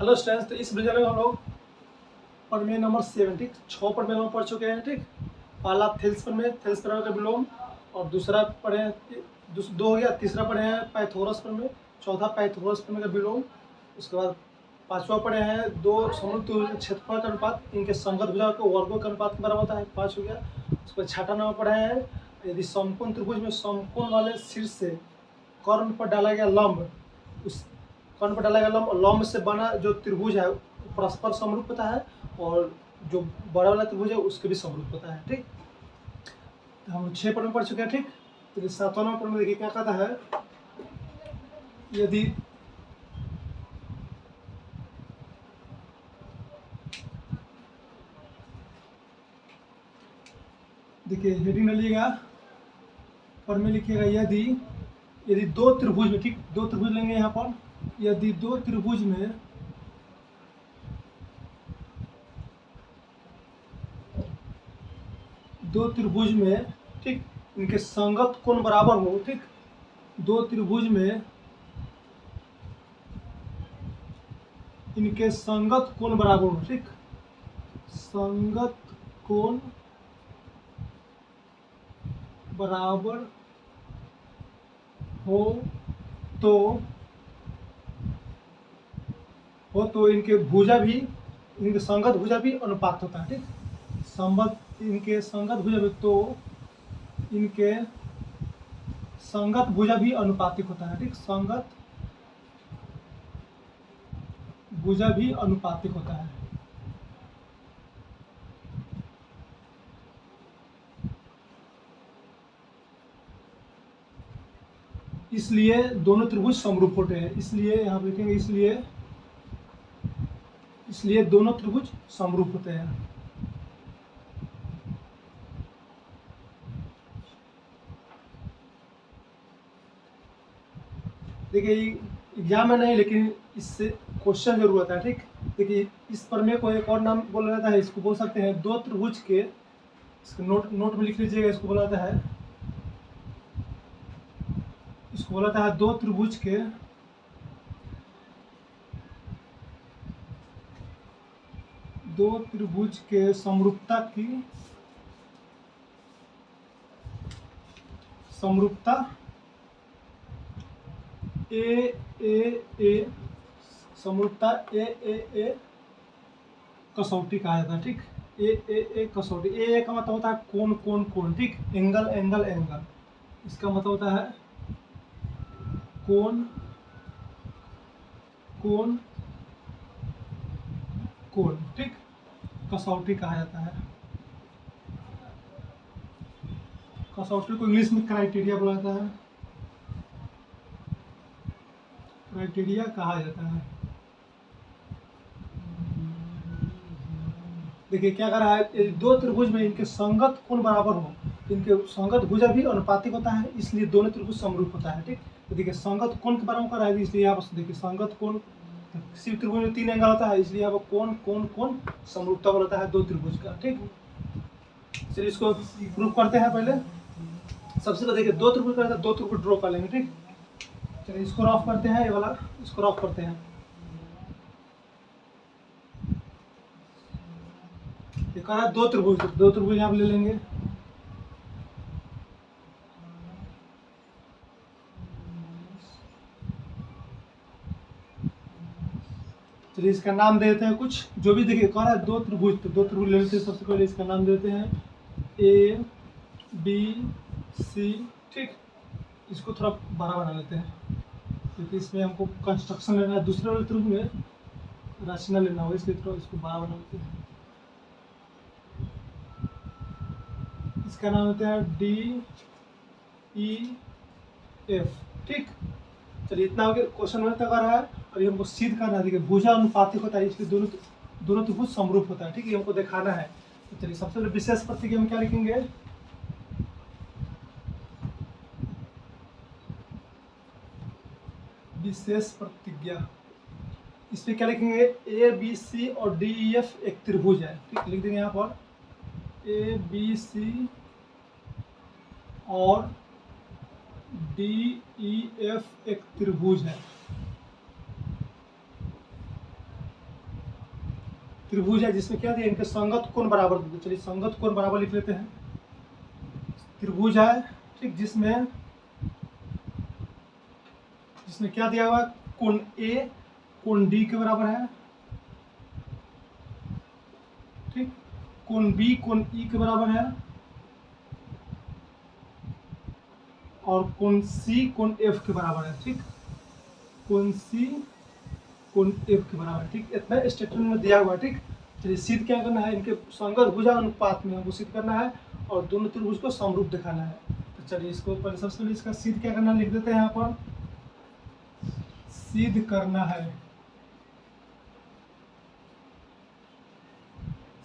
Hello students, तो इस video में हम लोग प्रमेय नंबर 7 ठीक 6 प्रमेय हम पढ़ चुके हैं। ठीक, पहला थेल्स प्रमेय का विलोम, और दूसरा पढ़े हैं 2 हो गया। तीसरा पढ़े हैं पाइथागोरस प्रमेय, चौथा पाइथागोरस प्रमेय का विलोम। उसके बाद पांचवा पढ़े हैं 2 समरूप क्षेत्रफल का अनुपात इनके संगत भुजाओं के वर्गों के अनुपात के बराबर होता है, 5 हो गया। उसके बाद छठा नंबर पढ़े हैं यदि समकोण त्रिभुज में समकोण वाले शीर्ष से कर्ण पर डाला गया लंब, उस कर्ण पर डाला गया लंब और लंब से बना जो त्रिभुज है परस्पर समरूप होता है, और जो बड़ा वाला त्रिभुज है उसके भी समरूप होता है। ठीक, तो हम 6 प्रमेय पढ़ चुके हैं। ठीक, तो 7वां नंबर प्रमेय देखिए क्या कहता है। यदि देखिए हेडिंग डालिएगा, प्रमेय लिखिएगा यदि 2 त्रिभुज में, ठीक 2 त्रिभुज लेंगे यहाँ पर, यदि 2 त्रिभुज में ठीक इनके संगत कोण बराबर हो, ठीक 2 त्रिभुज में इनके संगत कोण बराबर हो, ठीक संगत कोण बराबर हो तो इनके संगत भुजा भी अनुपात होता है। ठीक, इनके संगत भुजा भी, तो इनके संगत भुजा भी अनुपातिक होता है। ठीक, संगत भुजा भी अनुपातिक होता है। इसलिए दोनों त्रिभुज समरूप होते हैं। इसलिए यहाँ पे लिखेंगे, इसलिए दोनों त्रिभुज समरूप होते हैं। देखिए एग्जाम में नहीं, लेकिन इससे क्वेश्चन जरूर आता है। ठीक, देखिए इस प्रमेय को एक और नाम बोला जाता है, इसको बोल सकते हैं 2 त्रिभुज के, इसको नोट में लिख लीजिएगा, इसको बोला जाता है 2 त्रिभुज के समरूपता ए कसौटी कहा जाता है। ठीक, ए कसौटी, ए का मतलब होता है कोण, ठीक एंगल, इसका मतलब होता है कोण, ठीक कसौटी कहा जाता है। कसौटी को इंग्लिश में क्राइटेरिया बोला जाता है, क्राइटेरिया कहा जाता है। देखिए क्या कर रहा है, 2 त्रिभुज में इनके संगत कोण बराबर हो, इनके संगत भुजा भी अनुपातिक होता है, इसलिए दोनों त्रिभुज समरूप होता है। ठीक, तो देखिए संगत कोण के बराबर कर रहा है, इसलिए यहाँ पर देखिए संगत कोण, किसी त्रिभुज में 3 एंगल होता है, इसलिए यहाँ पर कोण समरूपता बनाता है 2 त्रिभुज का। ठीक, चलिए इसको प्रूफ करते हैं। पहले सबसे पहले देखिए 2 त्रिभुज का 2 त्रिभुज ड्रॉ कर लेंगे। ठीक, चलिए इसको रफ करते हैं, ये वाला इसको रफ करते हैं। ये कह रहा है 2 त्रिभुज यहाँ पे ले लेंगे। चलिए इसका नाम दे देते हैं कुछ, जो भी देखिए कह रहा है 2 त्रिभुज, तो 2 त्रिभुज ले लेते हैं। सबसे पहले इसका नाम देते हैं A B C। ठीक, इसको थोड़ा बड़ा बना लेते हैं, क्योंकि इसमें हमको कंस्ट्रक्शन लेना है, दूसरे वाले त्रिभुज में रचना लेना होगा, इसलिए थोड़ा इसको बड़ा बना लेते हैं। इसका नाम होता है D E F। ठीक, चलिए इतना हो गया। क्वेश्चन में तक आ रहा है, और ये हमको सिद्ध करना है। देखिए भुजा अनुपातिक होता है, इसलिए दोनों त्रिभुज समरूप होता है। ठीक, ये हमको दिखाना है। तो चलिए सबसे पहले विशेष प्रतिज्ञा में क्या लिखेंगे, विशेष प्रतिज्ञा, इसमें क्या लिखेंगे, ए बी सी और डी ई एफ एक त्रिभुज है। ठीक, लिख देंगे यहाँ पर ए बी सी और डी ई एफ एक त्रिभुज है। त्रिभुज है जिसमें क्या दिया, इनके संगत कोण बराबर दिए। चलिए संगत कोण बराबर लिख लेते हैं। त्रिभुज है ठीक, जिसमें क्या दिया हुआ है, कोण ए कोण डी के बराबर है ठीक, कोण बी कोण ई के बराबर है, और कोण सी कोण एफ के बराबर है ठीक, कोण सी कोण एफ के बराबर है ठीक। इतना स्टेटमेंट में दिया हुआ है ठीक। चलिए सिद्ध क्या करना है, इनके संगत भुजा अनुपात में हमको सिद्ध करना है और दोनों त्रिभुज को समरूप दिखाना है। तो चलिए इसको पहले सबसे पहले इसका सिद्ध क्या करना है लिख देते हैं यहाँ पर। सिद्ध करना है,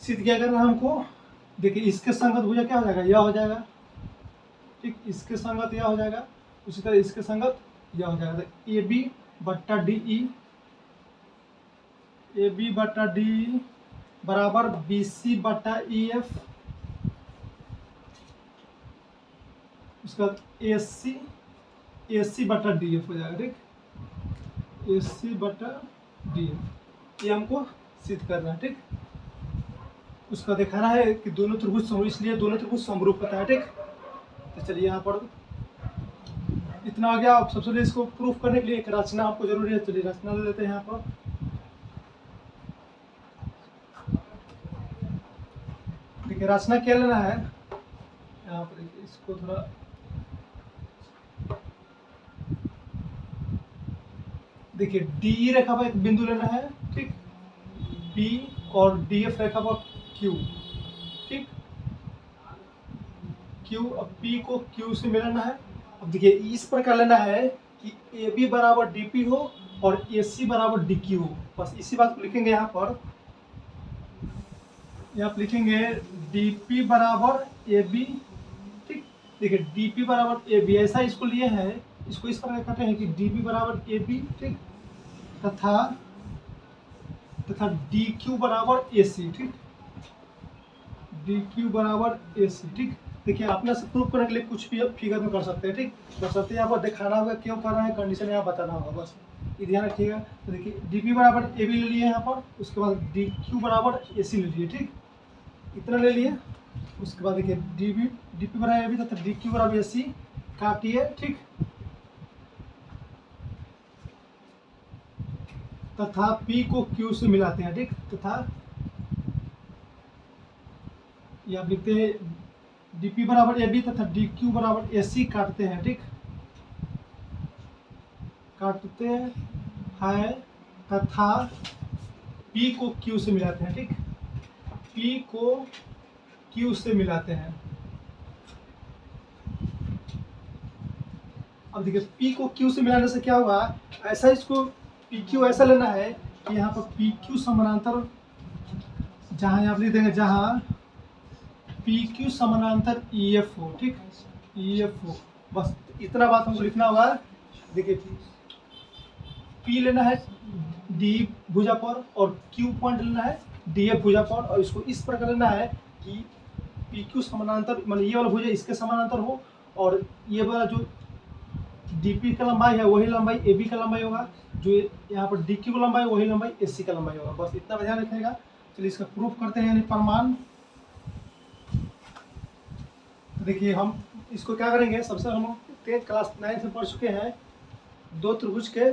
सिद्ध क्या करना है हमको, देखिए इसके संगत भुजा क्या हो जाएगा, यह हो जाएगा ठीक, इसके संगत यह हो जाएगा, उसी तरह इसके संगत यह हो जाएगा। तो ए बी बट्टा डी ई, ए बी बट्टा डी बराबर बी सी बट्टा ई एफ, उसके बाद ए सी बट्टा डी एफ हो जाएगा ठीक, ए सी बट्टा डी एफ। ये हमको सिद्ध करना है ठीक। उसका दिखाना है कि दोनों त्रिभुज समरूप, इसलिए दोनों त्रिभुज समरूप होता है ठीक। तो चलिए यहाँ पर इतना आ गया। आप सबसे पहले इसको प्रूफ करने के लिए एक रचना आपको जरूरी है। चलिए रचना ले लेते हैं यहाँ पर। देखिए रचना क्या लेना है यहाँ पर, इसको थोड़ा देखिए डी रेखा पर एक बिंदु लेना है ठीक, बी और डी एफ रेखा पर क्यू ठीक, क्यू अब पी को क्यू से मिलाना है। अब देखिए इस प्रकार लेना है कि ए बी बराबर डी पी हो और ए सी बराबर डी क्यू हो। बस इसी बात को लिखेंगे यहाँ पर। यहाँ पर लिखेंगे डी पी बराबर ए बी ठीक। देखिए डी पी बराबर ए बी, ऐसा इसको लिए हैं, इसको इस प्रकार करते हैं कि डी पी बराबर ए बी ठीक, तथा डी क्यू बराबर ए सी ठीक, डी क्यू बराबर ए सी ठीक। देखिए अपने से प्रूफ करने के लिए कुछ भी फिगर में कर सकते हैं ठीक, बस यहाँ पर दिखाना होगा क्यों कर रहे हैं, कंडीशन यहाँ बताना होगा, बस ये ध्यान रखिएगा। तो देखिए डी पी बराबर ए बी ले लिए यहाँ पर, उसके बाद डी क्यू बराबर ए सी ले लिए ठीक, इतना ले लिए। उसके बाद देखिए डी पी बराबर ए बी तथा डी क्यू बराबर ए सी काटिए ठीक, तथा P को Q से मिलाते हैं ठीक, तथा ये आप लिखते हैं dP बराबर AB तथा dQ बराबर AC काटते हैं ठीक, काटते हैं तथा P को Q से मिलाते हैं ठीक, P को Q से मिलाते हैं। अब देखिए P को Q से मिलाने से क्या होगा, ऐसा इसको PQ ऐसा लेना है कि यहाँ पर PQ समानांतर, जहाँ यहाँ लिख देंगे जहाँ PQ समानांतर EF हो ठीक, EF हो, बस इतना बात हमको लिखना होगा। देखिए P लेना है D भुजा पर और Q पॉइंट लेना है DF भुजा पर, और इसको इस प्रकार लेना है कि PQ समानांतर मतलब ये वाला भुजा इसके समानांतर हो, और ये वाला जो DP का लंबाई है वही लंबाई AB का लंबाई होगा, जो यहाँ पर DQ का लंबाई वही लंबाई AC का लंबाई होगा, बस इतना ध्यान रखिएगा। चलिए इसका प्रूफ करते हैं, यानी प्रमाण। देखिए हम इसको क्या करेंगे, सबसे हम 10th क्लास 9 से पढ़ चुके हैं, दो त्रिभुज के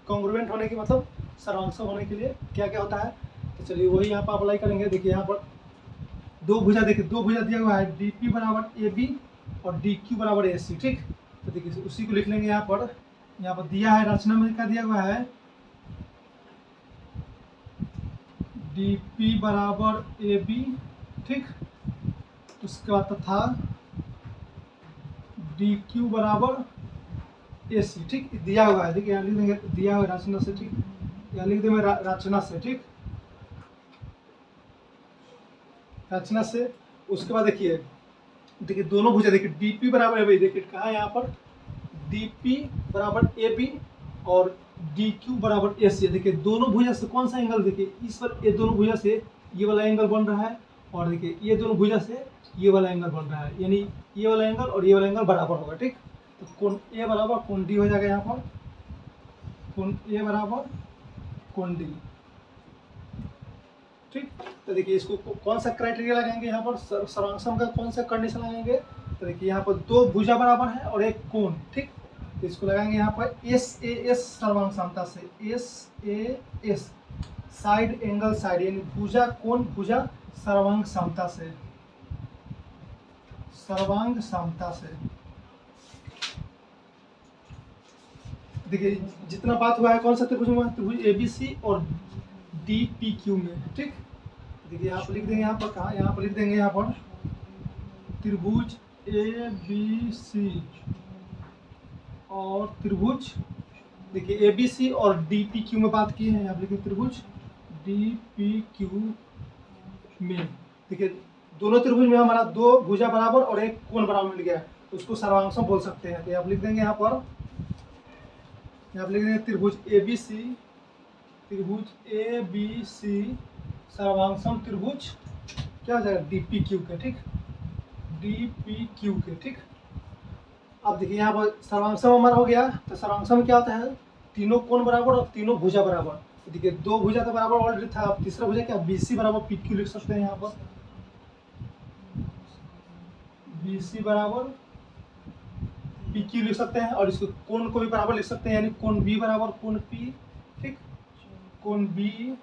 कॉन्ग्रुएंट होने की मतलब सर्वांश होने के लिए क्या क्या होता है। तो चलिए वही यहाँ पर अप्लाई करेंगे। देखिए यहाँ पर दो भुजा, देखिए दो भुजा दिया हुआ है, DP बराबर AB और DQ बराबर AC ठीक। तो देखिए उसी को लिख लेंगे यहाँ पर दिया है, रचना में क्या दिया हुआ है, DP बराबर AB ठीक, उसके बाद तथा DQ बराबर AC ठीक, दिया हुआ है। देखिए यहाँ लिख देंगे दिया हुआ रचना से ठीक, यहाँ लिख देंगे रचना से ठीक, रचना से। उसके बाद देखिए दोनों भुजा, देखिए DP बराबर AB, देखिए कहा है यहाँ पर DP बराबर AB और DQ बराबर AC। देखिए दोनों भुजा से कौन सा एंगल, देखिए इस पर ये दोनों भुजा से ये वाला एंगल बन रहा है, और देखिए ये दोनों भुजा से ये वाला एंगल बन रहा है, यानी ये वाला एंगल और ये वाला एंगल बराबर होगा ठीक। तो कोण A बराबर कोण D हो जाएगा, यहाँ पर कोण A बराबर कोण D। ठीक। तो देखिए इसको कौन सा क्राइटेरिया लगाएंगे यहाँ पर, सर्वांग का कौन सा कंडीशन लगाएंगे। तो देखिए यहाँ पर दो भुजा बराबर है और एक कोण, ठीक। तो इसको लगाएंगे यहाँ पर एस ए एस सर्वांग समता से, S A S side angle side, यानी भुजा कोण भुजा सर्वांग समता से, सर्वांग समता से। देखिए जितना बात हुआ है कौन सा त्रिभुज में, त्रिभुज एबीसी और डीपीक्यू में, ठीक। देखिए यहाँ पर लिख देंगे, यहाँ पर कहा, यहाँ पर लिख देंगे, यहाँ पर त्रिभुज ए बी सी और त्रिभुज, देखिए ए बी सी और डी पी क्यू में बात की है, यहाँ पर लिखिए त्रिभुज डी पी क्यू में। देखिए दोनों त्रिभुज में हमारा दो भुजा बराबर और एक कोण बराबर मिल गया, तो उसको सर्वांग बोल सकते हैं। तो यहाँ पर लिख देंगे, यहाँ पर लिख देंगे त्रिभुज ए बी सी, त्रिभुज ए बी सी सर्वांग त्रिभुज क्या हो जाएगा, डी पी क्यू के, ठीक, डी पी क्यू के, ठीक। अब देखिए यहाँ पर सर्वांग हमारा हो गया। तो सर्वांग में क्या होता है, तीनों कोण बराबर और तीनों भुजा बराबर। तो देखिए दो भुजा तो बराबर ऑलरेडी था, अब तीसरा भुजा क्या, बी सी बराबर पी क्यू लिख सकते हैं, यहाँ पर बी सी बराबर पी क्यू लिख सकते हैं, और इसको कोण को भी बराबर लिख सकते हैं, यानी कोण बी बराबर कोण पी, ठीक, कोण बी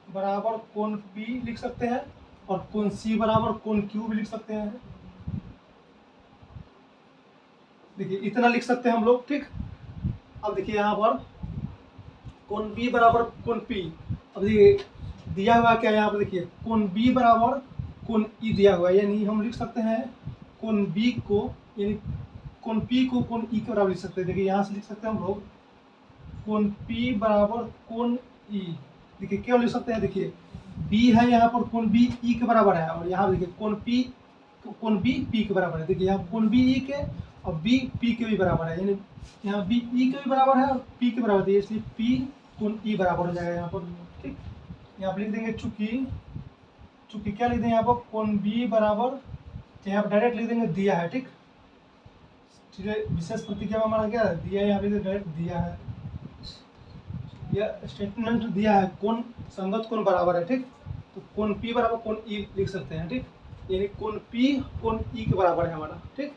बराबर कोण पी लिख सकते हैं, और कोण सी बराबर कोण क्यू भी लिख सकते हैं। देखिए इतना लिख सकते हैं हम लोग, ठीक। अब देखिए यहाँ पर कोण बी बराबर कोण पी, अब देखिए दिया हुआ क्या है, यहाँ पर देखिए कोण बी बराबर कोण ई दिया हुआ है, यानी हम लिख सकते हैं कोण बी को, यानी कोण पी को कोण ई के बराबर लिख सकते हैं। देखिए यहाँ से लिख सकते हैं हम लोग कोण पी बराबर कोण ई। देखिए क्यों लिख सकते हैं, देखिए बी है यहाँ पर, कोण बी ई के बराबर है, और यहाँ देखिए कोण बी पी के बराबर है। देखिए यहाँ कोण बी ई के और बी पी के भी बराबर है, यानी यहाँ बी ई के भी बराबर है और पी के बराबर है, इसलिए पी कोण ई बराबर हो जाएगा यहाँ पर, ठीक। यहाँ पर लिख देंगे चूंकि क्या लिख देंगे यहाँ पर, कोण बी बराबर, यहाँ पर डायरेक्ट लिख देंगे दिया है, ठीक। विशेष प्रतिक्रिया में हमारा क्या है, दिया है, यहाँ पे डायरेक्ट दिया है, यह स्टेटमेंट दिया है, कोण संगत कोण बराबर है, ठीक। तो कोण पी बराबर कोण ई लिख सकते हैं, ठीक, यानी कोण पी कोण ई के बराबर है हमारा, ठीक।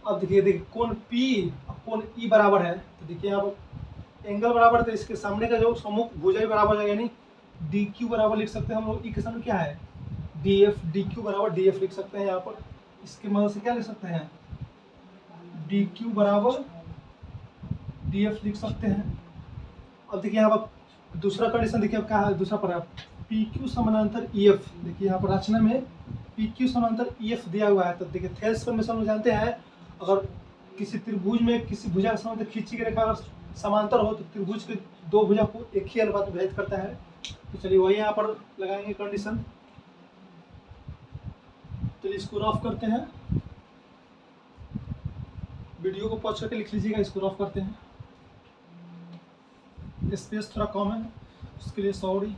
अब देखिए कोण पी और कोण ई बराबर है, तो देखिए यहाँ पर एंगल बराबर है, तो इसके सामने का जो सम्मुख भुजा भी बराबर है, यानी डी क्यू बराबर लिख सकते हैं हम लोग। ई के सामने क्या है, डी एफ, डी क्यू बराबर डी एफ लिख सकते हैं यहाँ पर। इसके मदद से क्या लिख सकते हैं, डी क्यू बराबर डी एफ लिख सकते हैं। अब देखिए यहाँ पर दूसरा कंडीशन देखिए अब क्या है, दूसरा पर पी क्यू समानांतर ई एफ। देखिए यहाँ पर रचना में पी क्यू समानांतर ई एफ दिया हुआ है। तो देखिए थेल्स पर में हम जानते हैं, अगर किसी त्रिभुज में किसी भुजा के समानांतर खींची की रेखा अगर समांतर हो तो त्रिभुज के दो भुजा को एक ही अनुपात में भेद करता है। तो चलिए वही यहाँ पर लगाएंगे कंडीशन। चलिए इसको रफ करते हैं, वीडियो को पॉज करके लिख लीजिएगा, इसको रफ करते हैं, स्पेस थोड़ा कम है उसके लिए सॉरी।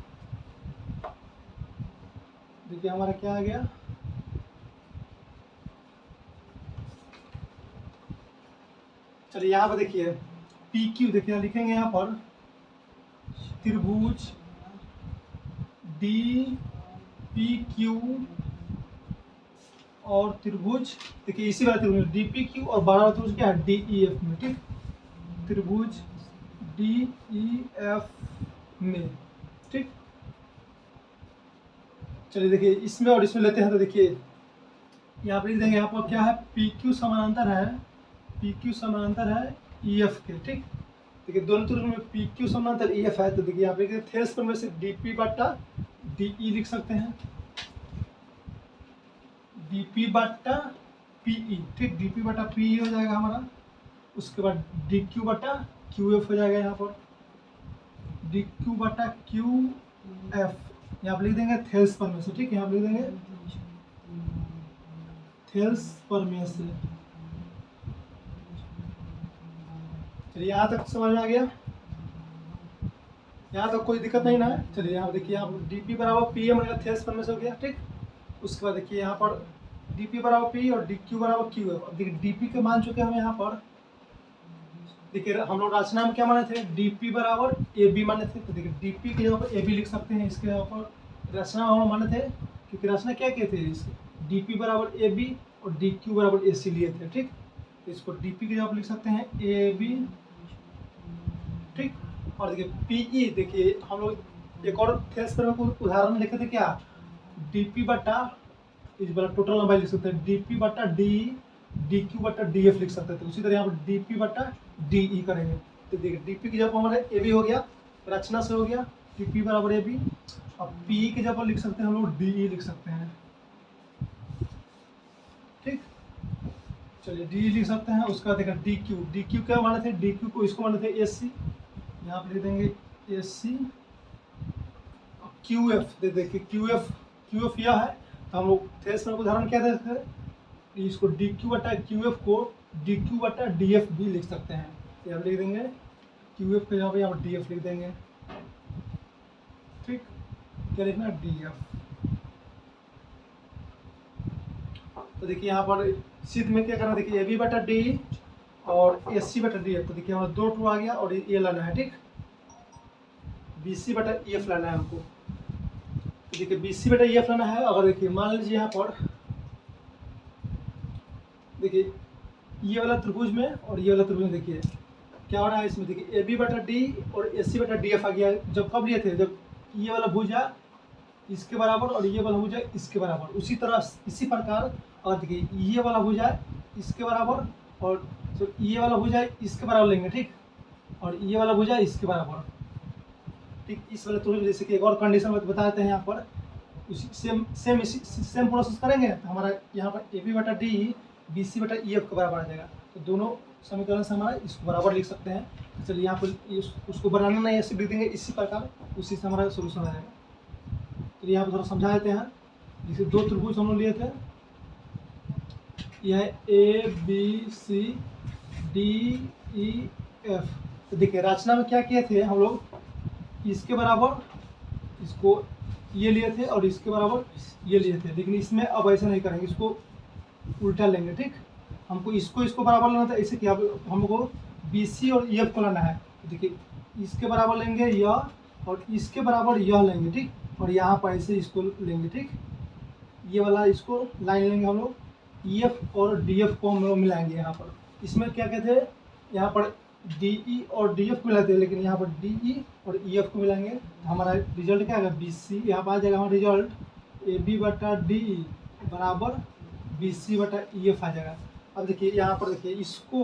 देखिए हमारा क्या आ गया, चलिए यहाँ पर देखिए पी क्यू, देखिए लिखेंगे यहाँ पर त्रिभुज डी पी क्यू और त्रिभुज, देखिए इसी बात त्रिभुज डी पी क्यू और 12 त्रिभुज क्या है, डी ई एफ में, ठीक, त्रिभुज डी ई एफ में, ठीक। चलिए देखिए इसमें और इसमें लेते हैं, तो देखिए यहाँ पर लिख देंगे, यहाँ पर क्या है, पी क्यू समानांतर है, पी क्यू समानांतर है ई एफ के, ठीक। देखिए दोनों त्रिभुज में पी क्यू समानांतर ई एफ है, तो देखिए यहाँ पे थेल्स पर में से डी पी बट्टा डी ई लिख सकते हैं, डी पी बट्टा पी ई, ठीक, डी पी बट्टा पी ई हो जाएगा हमारा। उसके बाद डी क्यू बट्टा क्यू एफ हो जाएगा, यहाँ पर डी क्यू बट्टा क्यू एफ यहाँ पर लिख देंगे थेल्स पर में से, ठीक, यहाँ पर लिख देंगे थेल्स पर में से। चलिए यहाँ तक समझ में आ गया, यहाँ तक कोई दिक्कत नहीं ना है। चलिए यहाँ देखिए, यहाँ डी पी बराबर पी एम थेल्स पर में से हो गया, ठीक। उसके बाद देखिए यहाँ पर डी पी बराबर पी और डी क्यू बराबर क्यू है। देखिए डी पी के मान चुके हम यहाँ पर, देखिए हम लोग रचना में क्या माने थे, DP बराबर AB माने थे। तो देखिए DP की जगह पर AB लिख सकते हैं, इसके जगह पर रचना हम माने थे, क्योंकि रचना क्या किए थे, DP बराबर AB और DQ बराबर AC लिए थे। ठीक, तो इसको DP की जगह पर लिख सकते हैं AB। ठीक, और देखिए PE, देखिए हम लोग एक और थेल्स पर उदाहरण लिखे थे क्या, DP बटा इस बार टोटल लंबाई लिख सकते हैं DP बटा D, DQ बटा DF लिख सकते थे। उसी तरह यहाँ पर DP बटा DE करेंगे। तो देखिए DP की जगह हमारा AB हो गया, रचना से हो गया DP बराबर AB। अब PE की जगह लिख सकते हैं हम लोग DE लिख सकते हैं। ठीक, चलिए DE लिख सकते हैं। उसका देखा DQ क्या माने थे, DQ को इसको माने थे AC, यहाँ पर लिख देंगे AC। QF देखिए QF यह है, तो हम लोग थेल्स में उदाहरण क्या देते थे, इसको DQ बटा QF को DQ बटा DF भी लिख सकते हैं। यहाँ लिख देंगे QF के जगह पे यहाँ पर DF लिख देंगे। ठीक, क्या लिखना है, DF। तो देखिए यहाँ पर सिद्ध में क्या करना, देखिए AB बटा D और AC बटा DF। तो देखिए हमारा 2 टू आ गया और ये लाना है। ठीक, BC बटा EF लाना है हमको। देखिए BC बटा EF लाना है। अगर देखिए मान लीजिए यहाँ पर देखिए ये वाला त्रिभुज में और ये वाला त्रिभुज में देखिए क्या हो रहा है, इसमें देखिए AB बटा D और AC बटा DF आ गया। जब कब लिए थे, जब ये वाला भुजा इसके बराबर और ये वाला भुजा इसके बराबर। उसी तरह इसी प्रकार और देखिए ये वाला भुजा इसके बराबर और तो ये वाला भुजा इसके बराबर लेंगे। ठीक, और ये वाला भुजा इसके बराबर। ठीक, इस वाले त्रिभुज जैसे कि एक और कंडीशन बता देते हैं यहाँ पर, उसी सेम प्रोसेस करेंगे तो हमारा यहाँ पर AB बटा D BC बटा EF के बराबर आ जाएगा। तो दोनों समीकरण से हमारा इसको बराबर लिख सकते हैं। तो चलिए यहाँ पर उसको बनाना नहीं, ऐसे लिख देंगे इसी प्रकार, उसी से हमारा सोल्यूशन आ जाएगा। तो यहाँ पर थोड़ा समझा देते हैं। जैसे 2 त्रिभुज हम लोग लिए थे, यह ABC DEF। तो देखिए रचना में क्या किए थे हम लोग, इसके बराबर इसको ये लिए थे और इसके बराबर ये लिए थे, लेकिन इसमें अब ऐसा नहीं करेंगे, इसको उल्टा लेंगे। ठीक, हमको इसको बराबर लेना था, इसे क्या हमको BC और EF को लाना है। तो देखिए इसके बराबर लेंगे यह और इसके बराबर यह लेंगे। ठीक, और यहाँ पर ऐसे इसको लेंगे। ठीक, ये वाला इसको लाइन लेंगे हम लोग, EF और DF को हम लोग मिलाएंगे। यहाँ पर इसमें क्या कहते हैं, यहाँ पर DE और DF को मिलाते हैं, लेकिन यहाँ पर DE और EF को मिलाएंगे। तो हमारा रिजल्ट क्या आएगा, BC। यहाँ पर आ जाएगा हमारा रिजल्ट AB बटा DE बराबर BC बटा EF आ जाएगा। अब देखिए यहाँ पर देखिए इसको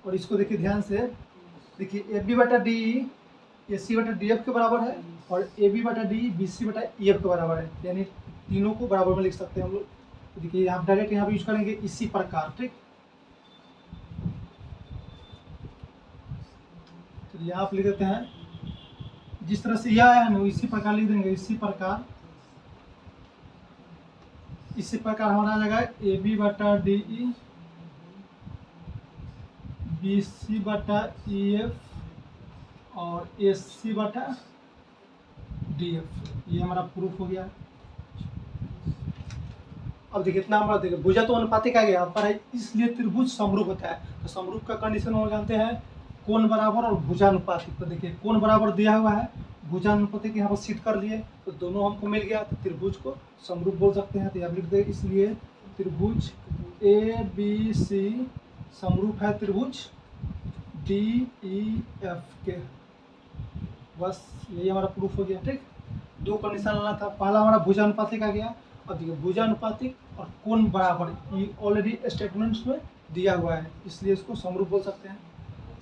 और इसको देखिए ध्यान से, देखिए AB बटा DE AC बटा DF के बराबर है और AB बटा DE BC बटा EF के बराबर है, यानी तीनों को बराबर में लिख सकते हैं हम लोग। तो देखिए यहाँ डायरेक्ट यहाँ पर यूज करेंगे इसी प्रकार। ठीक, तो यहाँ पर लिख देते हैं, जिस तरह से यह आया है ना इसी प्रकार लिख देंगे, इसी प्रकार हमारा आ जाएगा AB बटा DE BC बटा EF और AC बटा DF। ये हमारा प्रूफ हो गया। अब देखिए इतना हमारा देखिए भुजा तो अनुपातिक आ गया पर है, इसलिए त्रिभुज समरूप होता है। तो समरूप का कंडीशन हम जानते हैं, कोण बराबर और भुजानुपातिक। तो देखिए कोण बराबर दिया हुआ है, भुजानुपातिक यहाँ पर सिद्ध कर लिए, तो दोनों हमको मिल गया, तो त्रिभुज को समरूप बोल सकते हैं। तो यहाँ लिख दे, इसलिए त्रिभुज ABC समरूप है त्रिभुज DEF के। बस यही हमारा प्रूफ हो गया। ठीक, 2 कंडीशन लाना था, पहला हमारा भुजानुपातिक आ गया। अब देखिए भुजानुपातिक और कोण बराबर ये ऑलरेडी स्टेटमेंट्स में दिया हुआ है, इसलिए इसको समरूप बोल सकते हैं।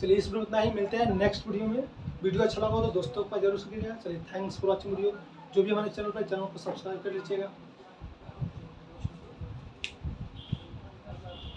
चलिए इस वीडियो में इतना ही, मिलते हैं नेक्स्ट वीडियो में। वीडियो अच्छा लगा हो तो दोस्तों का जरूर कीजिएगा। चलिए थैंक्स फॉर वॉचिंग वीडियो। जो भी हमारे चैनल पर, चैनल को सब्सक्राइब कर लीजिएगा।